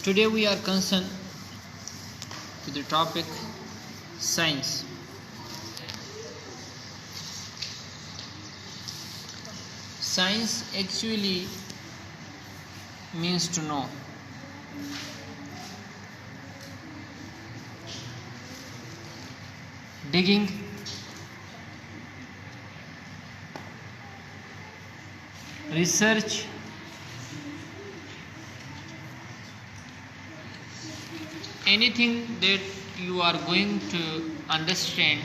Today we are concerned with the topic science. Science actually means to know. Digging, research, anything that you are going to understand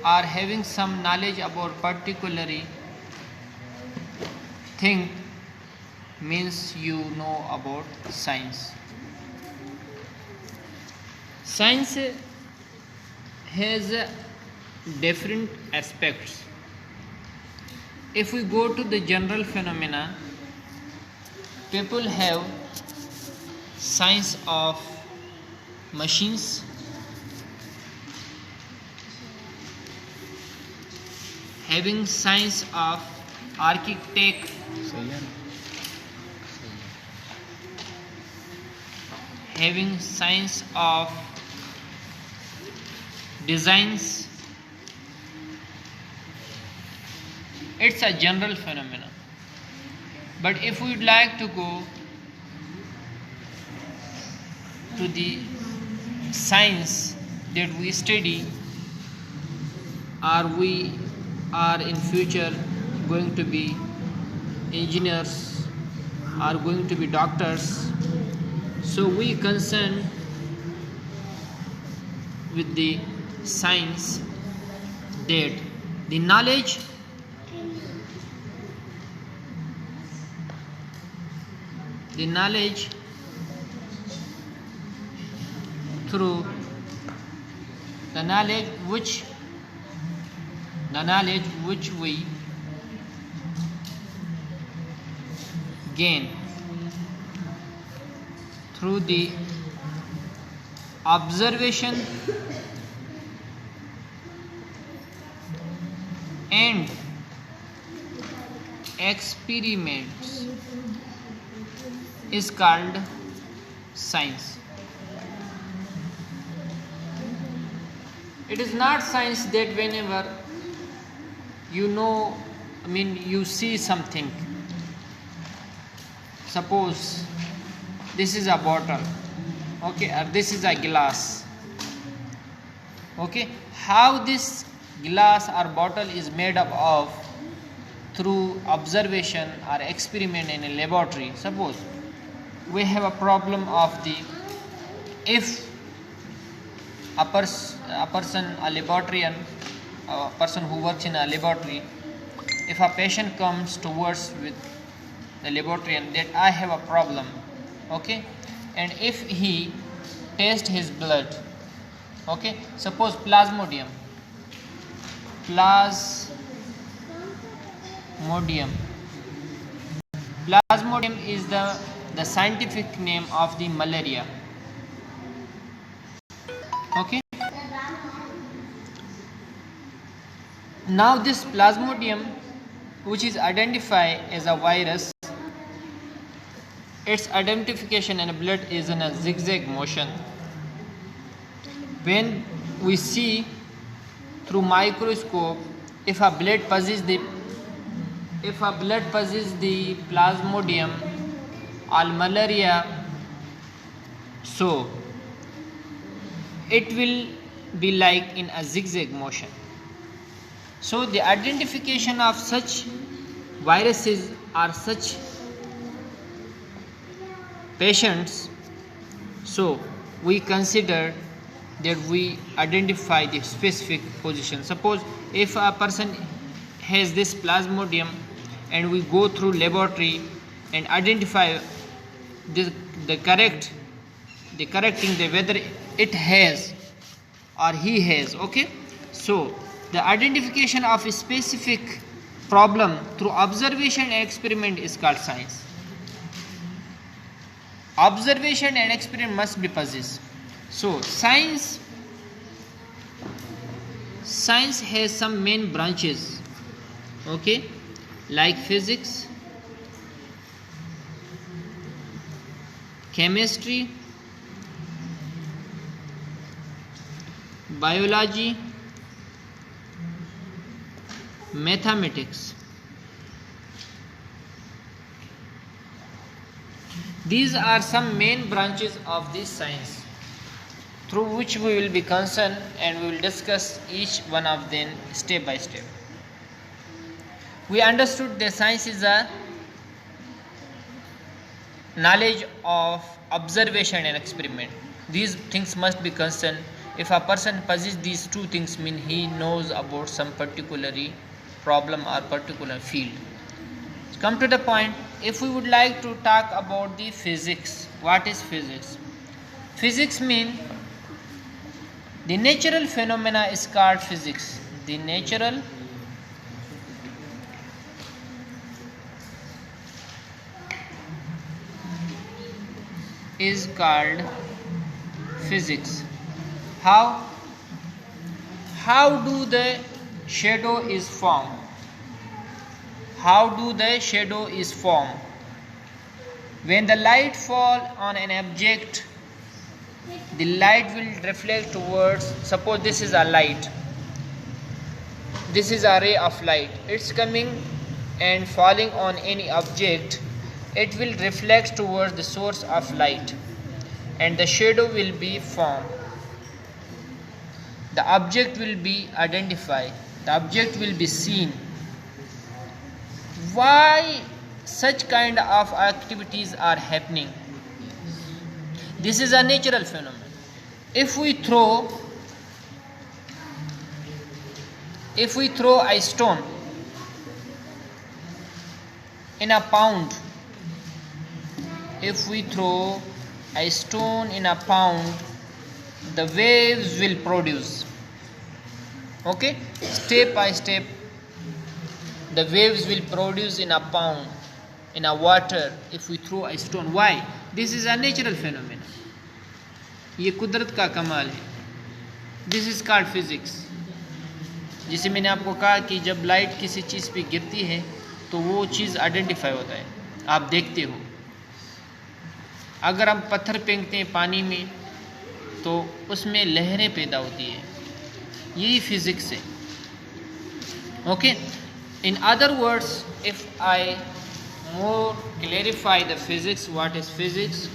or having some knowledge about particular thing means you know about science. Science has different aspects. If we go to the general phenomena, people have science of machines, having science of architect, having science of designs. It's a general phenomenon. But if we would like to go to the science that we study, or we are in future going to be engineers, are going to be doctors, so we concern with the science that the knowledge through the knowledge which we gain through the observation and experiments is called science. It is not science that whenever you see something. Suppose this is a bottle, okay, or this is a glass, okay. How this glass or bottle is made up of through observation or experiment in a laboratory. Suppose we have a problem of if a person who works in a laboratory, if a patient comes towards with the laboratory that I have a problem, okay, and if he tests his blood, okay, suppose plasmodium is the scientific name of the malaria, okay. Now this plasmodium, which is identified as a virus, its identification in blood is in a zigzag motion. When we see through microscope, if a blood passes the plasmodium or malaria, so it will be like in a zigzag motion. So the identification of such viruses or such patients, so we consider that we identify the specific position. Suppose if a person has this plasmodium and we go through laboratory and identify the correct thing, whether it has or he has, okay. So the identification of a specific problem through observation and experiment is called science. Observation and experiment must be possessed. So science has some main branches, okay, like physics, chemistry, biology, mathematics. These are some main branches of this science through which we will be concerned, and we will discuss each one of them step by step. We understood that science is a knowledge of observation and experiment. These things must be concerned. If a person possesses these two things, mean he knows about some particular problem or particular field. Come to the point. If we would like to talk about the physics, what is physics? Physics means the natural phenomena is called physics. The natural is called physics. How do the shadow is formed? How do the shadow is formed? When the light fall on an object, the light will reflect towards, suppose this is a light, this is a ray of light, it's coming and falling on any object, it will reflect towards the source of light and the shadow will be formed. The object will be identified, the object will be seen. Why such kind of activities are happening? This is a natural phenomenon. If we throw a stone in a pond, if we throw a stone in a pond, the waves will produce. Okay, step by step the waves will produce in a pond, in a water, if we throw a stone. Why? This is a natural phenomenon. ये कुदरत का कमाल है. This is called physics. जिसे मैंने आपको कहा कि जब लाइट किसी चीज़ पे गिरती है तो वो चीज़ आइडेंटिफाई होता है, आप देखते हो. अगर हम पत्थर फेंकते हैं पानी में तो उसमें लहरें पैदा होती है. यही फिजिक्स है. Okay. In other words, if I more clarify the physics, what is physics?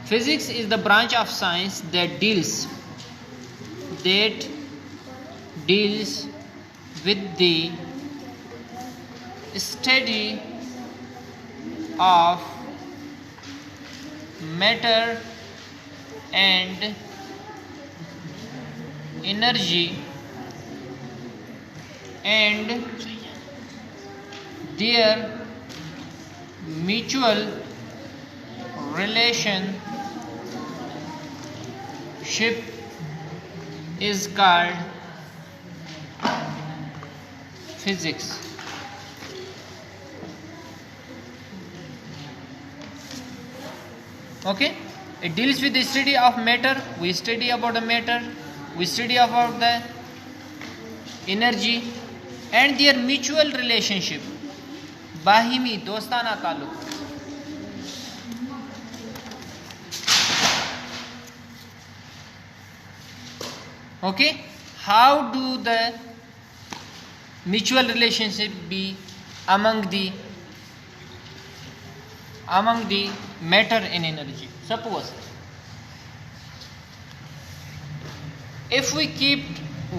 Physics is the branch of science that deals with the study of matter and energy and their mutual relationship is called physics. Okay, it deals with the study of matter. We study about the matter, we study about the energy and their mutual relationship, बाहिमी दोस्ताना ताल्लुक. Okay, how do the mutual relationship be among the matter and energy? Suppose if we keep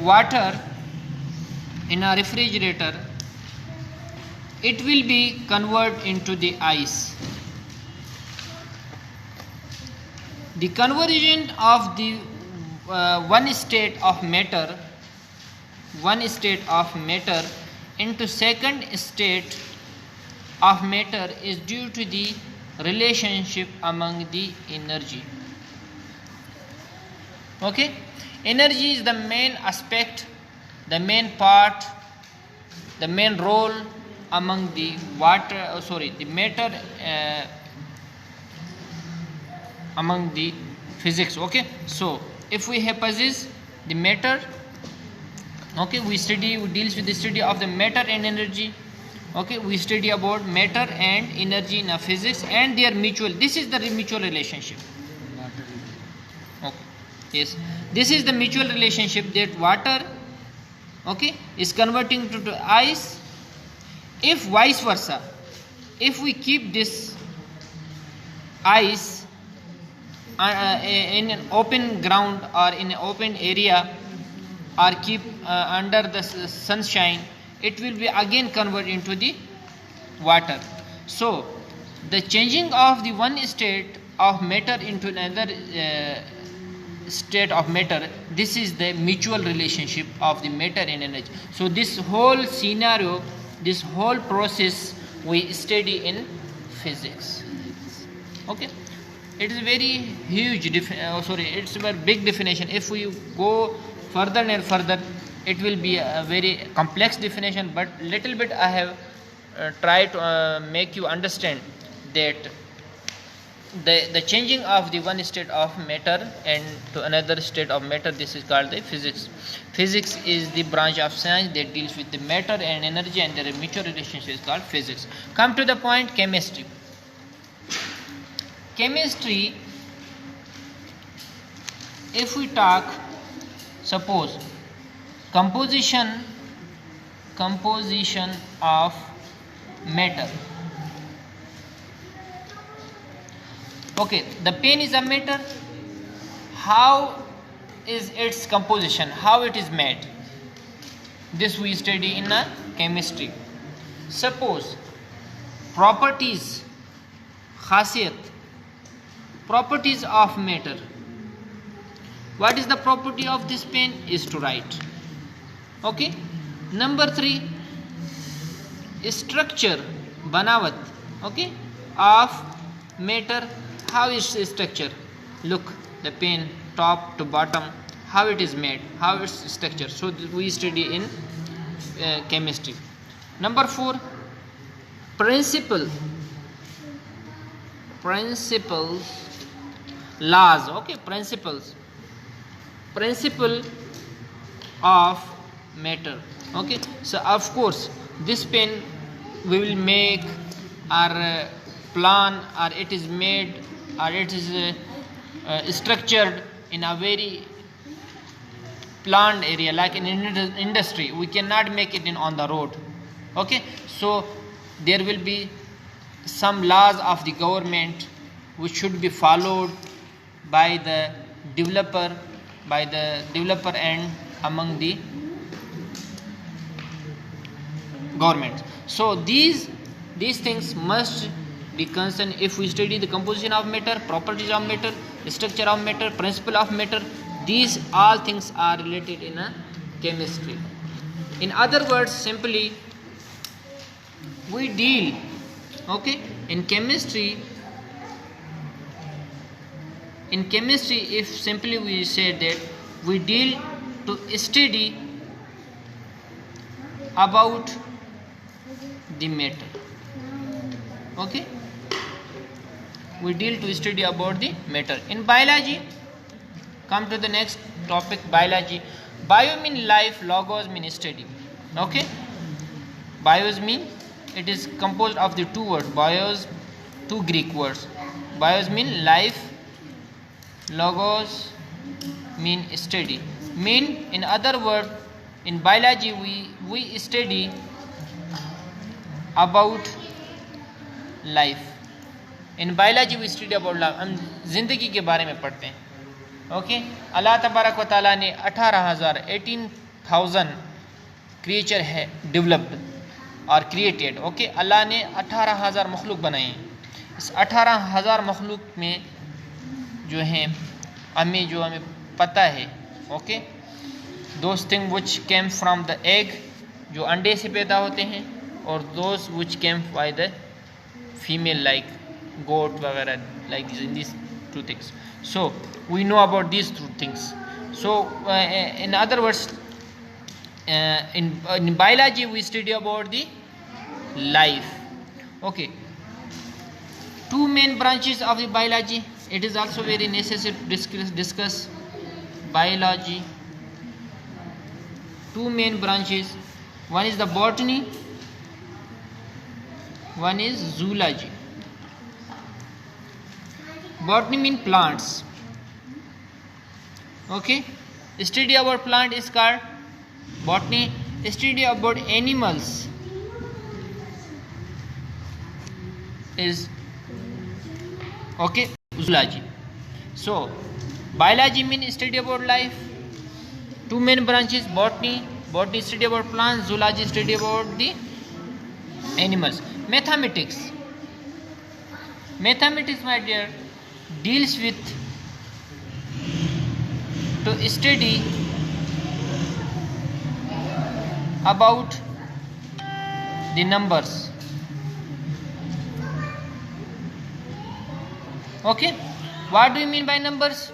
water in a refrigerator, it will be converted into the ice. The conversion of the one state of matter into second state of matter is due to the relationship among the energy. Okay, energy is the main aspect, the main part, the main role among the matter among the physics. Okay, so if we have possess the matter, okay, we deals with the study of the matter and energy. Okay, we study about matter and energy in physics and their mutual. This is the mutual relationship. Okay, yes, this is the mutual relationship that water, okay, is converting to ice. If vice versa, if we keep this ice in an open ground or in an open area, or keep under the sunshine, it will be again converted into the water. So the changing of the one state of matter into another state of matter, this is the mutual relationship of the matter and energy. So this whole scenario, this whole process we study in physics. Okay, it is very huge it's a very big definition. If we go further and further, it will be a very complex definition, but little bit I have tried to make you understand that the changing of the one state of matter and to another state of matter, this is called the physics. Physics is the branch of science that deals with the matter and energy, and their mutual relationship is called physics. Come to the point, chemistry. Chemistry, if we talk, suppose composition of matter. Okay, the pen is a matter. How is its composition? How it is made? This we study in a chemistry. Suppose properties, khasiyat, properties of matter. What is the property of this pen? Is to write. Okay. Number 3, structure, banawat, okay, of matter. How is its structure? Look, the pen top to bottom, how it is made, how its structure. So we study in chemistry. Number 4, principles, laws. Okay, principle of matter. Okay, so of course this pen we will make our plan, or it is made, or it is structured in a very planned area, like in industry. We cannot make it in on the road. Okay, so there will be some laws of the government which should be followed by the developer and among the government. So these things must be concerned if we study the composition of matter, properties of matter, structure of matter, principle of matter. These all things are related in a chemistry. In other words, simply we deal, okay, in chemistry, if simply we say that we deal to study about the matter. Okay, we deal to study about the matter. In biology, come to the next topic, biology. Bio mean life, logos mean study. Okay, bios mean, it is composed of the two words, bios, two Greek words. Bios mean life, logos mean study. Mean, in other words, in biology we study about life. In biology we study about life, हम ज़िंदगी के बारे में पढ़ते हैं. Okay, अल्लाह तबारक व तआला ने 18,000 क्रिएचर है डेवलप्ड और क्रिएटेड. ओके, अल्लाह ने 18,000 मखलूक बनाए हैं. इस 18,000 मखलूक में जो हैं हमें पता है, okay, those thing which came from the egg, जो अंडे से पैदा होते हैं, और those which came by the female like goat वगैरह, like these two things. So we know about these two things. So in other words, in biology we study about the life. Okay, two main branches of the biology. It is also very necessary to discuss biology. Two main branches. One is the botany one is zoology. Botany mean plants. Okay, study about plant is called botany. Study about animals is okay zoology. So biology mean study about life. Two main branches: botany study about plants, zoology study about the animals. Mathematics, my dear, deals with to study about the numbers. Okay, what do you mean by numbers?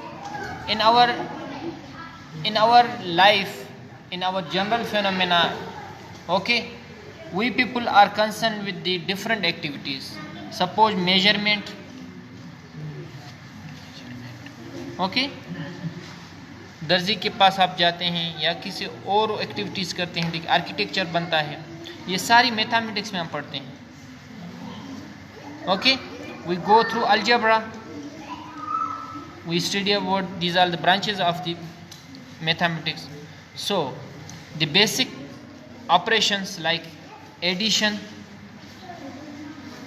In our life, in our general phenomena, okay, we people are concerned with the different activities. Suppose measurement, okay, दर्जी के पास आप जाते हैं या किसी और activities करते हैं, देखिए आर्किटेक्चर बनता है, ये सारी मैथमेटिक्स में हम पढ़ते हैं. Okay, we go through algebra, we study about these are the branches of the mathematics. So the basic operations like addition,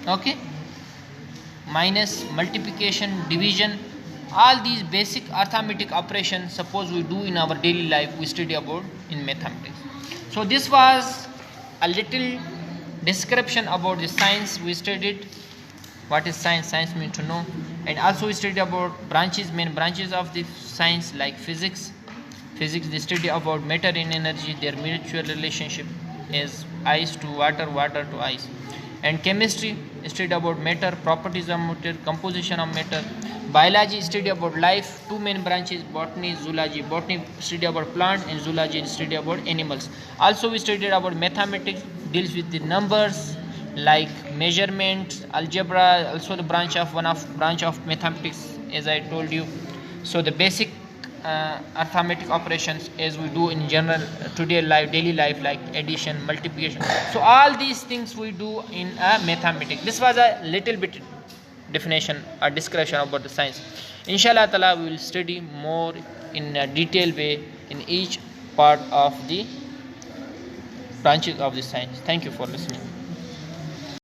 okay, minus, multiplication, division, all these basic arithmetic operations suppose we do in our daily life, we study about in mathematics. So this was a little description about the science we studied. What is science? Science means to know. And also we study about branches, main branches of the science like physics. Physics, they study about matter and energy, their mutual relationship is ice to water, water to ice. And chemistry, study about matter, properties of matter, composition of matter. Biology, study about life, two main branches, botany, zoology. Botany study about plants and zoology study about animals. Also we studied about mathematics, deals with the numbers like measurement, algebra, also the branch of mathematics as I told you. So the basic arithmetic operations as we do in general daily life like addition, multiplication. So all these things we do in mathematics. This was a little bit definition or description about the science. Inshallah ta'ala we will study more in a detailed way in each part of the branches of the science. Thank you for listening.